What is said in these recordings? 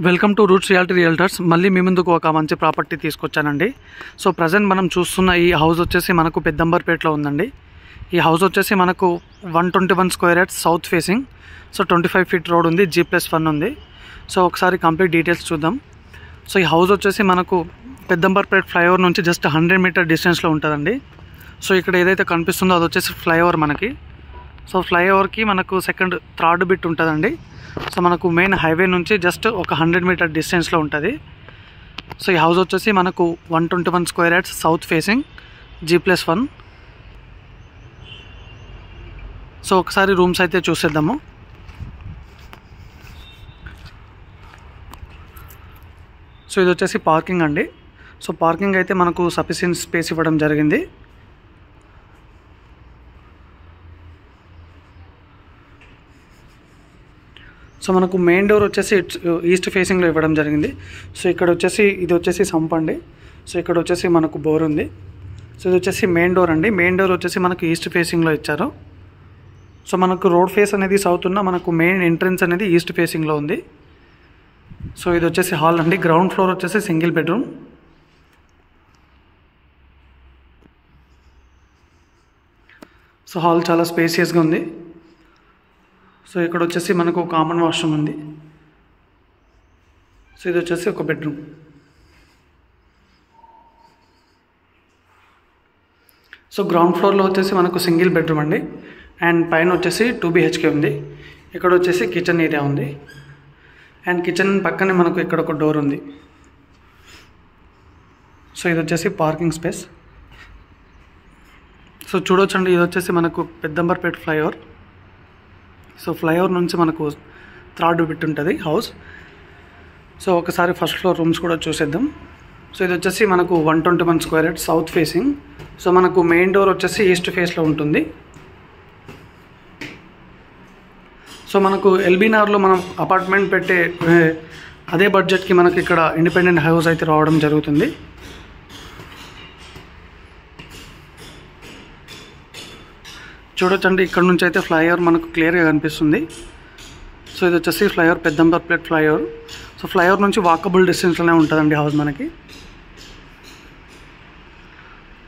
Welcome to roots reality realtors. మళ్ళీ మీ ముందుకు ఒక మంచి ప్రాపర్టీ తీసుకొచ్చానండి. సో ప్రజెంట్ మనం చూస్తున్న ఈ హౌస్ వచ్చేసి మనకు పెద్దంబర్పేటలో ఉందండి. ఈ హౌస్ వచ్చేసి మనకు 121 square yards south facing. So 25 feet road ఉంది, G+1 ఉంది. సో ఒకసారి కంప్లీట్ డీటెయిల్స్ చూద్దాం. సో ఈ హౌస్ వచ్చేసి మనకు పెద్దంబర్పేట ఫ్లైఓవర్ నుంచి జస్ట్ 100 మీటర్ డిస్టెన్స్లో ఉంటుందండి. సో ఇక్కడ ఏదైతే కనిపిస్తుందో అది వచ్చేసి ఫ్లైఓవర్ మనకి. సో ఫ్లైఓవర్కి మనకు థర్డ్ బిట్ ఉంటుందండి. సో మనకు మెయిన్ హైవే నుంచి జస్ట్ ఒక 100 మీటర్ డిస్టెన్స్లో ఉంటుంది. సో ఈ హౌస్ వచ్చేసి మనకు 121 square yards south facing, G+1. So ఒకసారి రూమ్స్ అయితే చూసేద్దాము. సో ఇది వచ్చేసి పార్కింగ్ అండి. సో పార్కింగ్ అయితే మనకు సఫిషియెంట్ స్పేస్ ఇవ్వడం జరిగింది. సో మనకు మెయిన్ డోర్ వచ్చేసి ఈస్ట్ ఫేసింగ్లో ఇవ్వడం జరిగింది. సో ఇక్కడ వచ్చేసి ఇది వచ్చేసి సంప్ అండి. సో ఇక్కడ వచ్చేసి మనకు బోర్ ఉంది. సో ఇది వచ్చేసి మెయిన్ డోర్ అండి. మెయిన్ డోర్ వచ్చేసి మనకు ఈస్ట్ ఫేసింగ్లో ఇచ్చారు. సో మనకు రోడ్ ఫేస్ అనేది సౌత్ ఉన్న మనకు మెయిన్ ఎంట్రన్స్ అనేది ఈస్ట్ ఫేసింగ్లో ఉంది. సో ఇది వచ్చేసి హాల్ అండి. గ్రౌండ్ ఫ్లోర్ వచ్చేసి సింగిల్ బెడ్రూమ్. సో హాల్ చాలా స్పేసియస్గా ఉంది. సో ఇక్కడ వచ్చేసి మనకు కామన్ వాష్రూమ్ ఉంది. సో ఇది వచ్చేసి ఒక బెడ్రూమ్. సో గ్రౌండ్ ఫ్లోర్లో వచ్చేసి మనకు సింగిల్ బెడ్రూమ్ అండి. అండ్ పైన వచ్చేసి 2 BHK ఉంది. ఇక్కడ వచ్చేసి కిచెన్ ఏరియా ఉంది. అండ్ కిచెన్ పక్కనే మనకు ఇక్కడ ఒక డోర్ ఉంది. సో ఇది వచ్చేసి పార్కింగ్ స్పేస్. సో చూడొచ్చండి, ఇది వచ్చేసి మనకు పెద్దంబర్పేట ఫ్లైఓవర్. సో ఫ్లైఓవర్ నుంచి మనకు థర్డ్ బిట్ ఉంటుంది హౌస్. సో ఒకసారి ఫస్ట్ ఫ్లోర్ రూమ్స్ కూడా చూసేద్దాం. సో ఇది వచ్చేసి మనకు 121 square yards south facing. So మనకు మెయిన్ డోర్ వచ్చేసి ఈస్ట్ ఫేస్లో ఉంటుంది. సో మనకు ఎల్బీనగర్లో మనం అపార్ట్మెంట్ పెట్టే అదే బడ్జెట్కి మనకి ఇక్కడ ఇండిపెండెంట్ హౌస్ అయితే రావడం జరుగుతుంది. చూడొచ్చండి, ఇక్కడ నుంచి అయితే ఫ్లైఓవర్ మనకు క్లియర్గా కనిపిస్తుంది. సో ఇది వచ్చేసి flyover, Peddamberpet flyover. So flyover నుంచి వాకబుల్ డిస్టెన్స్లోనే ఉంటుందండి హౌస్ మనకి.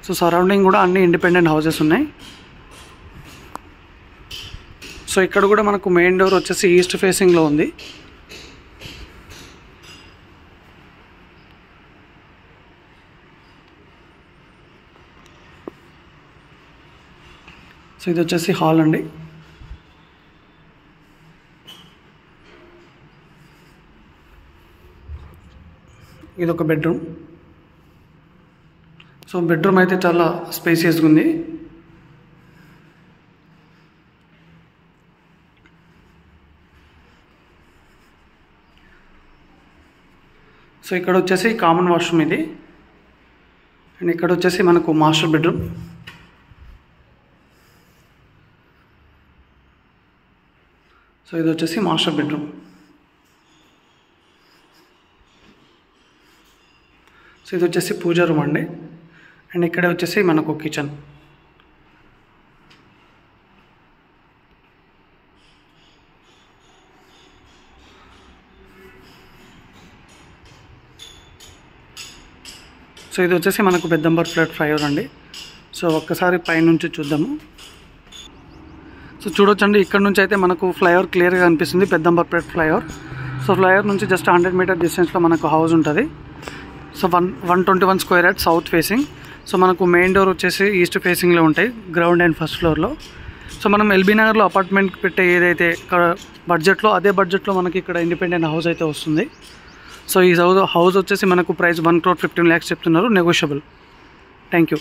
సో సరౌండింగ్ కూడా అన్ని ఇండిపెండెంట్ హౌసెస్ ఉన్నాయి. సో ఇక్కడ కూడా మనకు మెయిన్ డోర్ వచ్చేసి ఈస్ట్ ఫేసింగ్లో ఉంది. సో ఇది వచ్చేసి హాల్ అండి. ఇది ఒక బెడ్రూమ్. సో బెడ్రూమ్ అయితే చాలా స్పేసియస్గా ఉంది. సో ఇక్కడ వచ్చేసి కామన్ వాష్రూమ్ ఇది. అండ్ ఇక్కడ వచ్చేసి మనకు మాస్టర్ బెడ్రూమ్. సో ఇది వచ్చేసి మాస్టర్ బెడ్రూమ్. సో ఇది వచ్చేసి పూజా రూమ్ అండి. అండ్ ఇక్కడ వచ్చేసి మనకు కిచెన్. సో ఇది వచ్చేసి మనకు పెద్దంబర్పేట ఫ్లైఓవర్ అండి. సో ఒక్కసారి పైనుంచి చూద్దాము. సో చూడొచ్చండి, ఇక్కడ నుంచి అయితే మనకు ఫ్లైఓవర్ క్లియర్గా కనిపిస్తుంది, పెద్దంబర్పేట ఫ్లైఓవర్. సో ఫ్లైఓవర్ నుంచి జస్ట్ 100 మీటర్ డిస్టెన్స్లో మనకు హౌస్ ఉంటుంది. So 121 square yard south facing. So మనకు మెయిన్ డోర్ వచ్చేసి ఈస్ట్ ఫేసింగ్లో ఉంటాయి, గ్రౌండ్ అండ్ ఫస్ట్ ఫ్లోర్లో. సో మనం ఎల్బీనగర్లో అపార్ట్మెంట్ పెట్టే ఏదైతే బడ్జెట్లో అదే బడ్జెట్లో మనకి ఇక్కడ ఇండిపెండెంట్ హౌస్ అయితే వస్తుంది. సో ఈ హౌస్ వచ్చేసి మనకు ప్రైస్ 1,15,00,000 చెప్తున్నారు, నెగోషియబుల్. Thank you.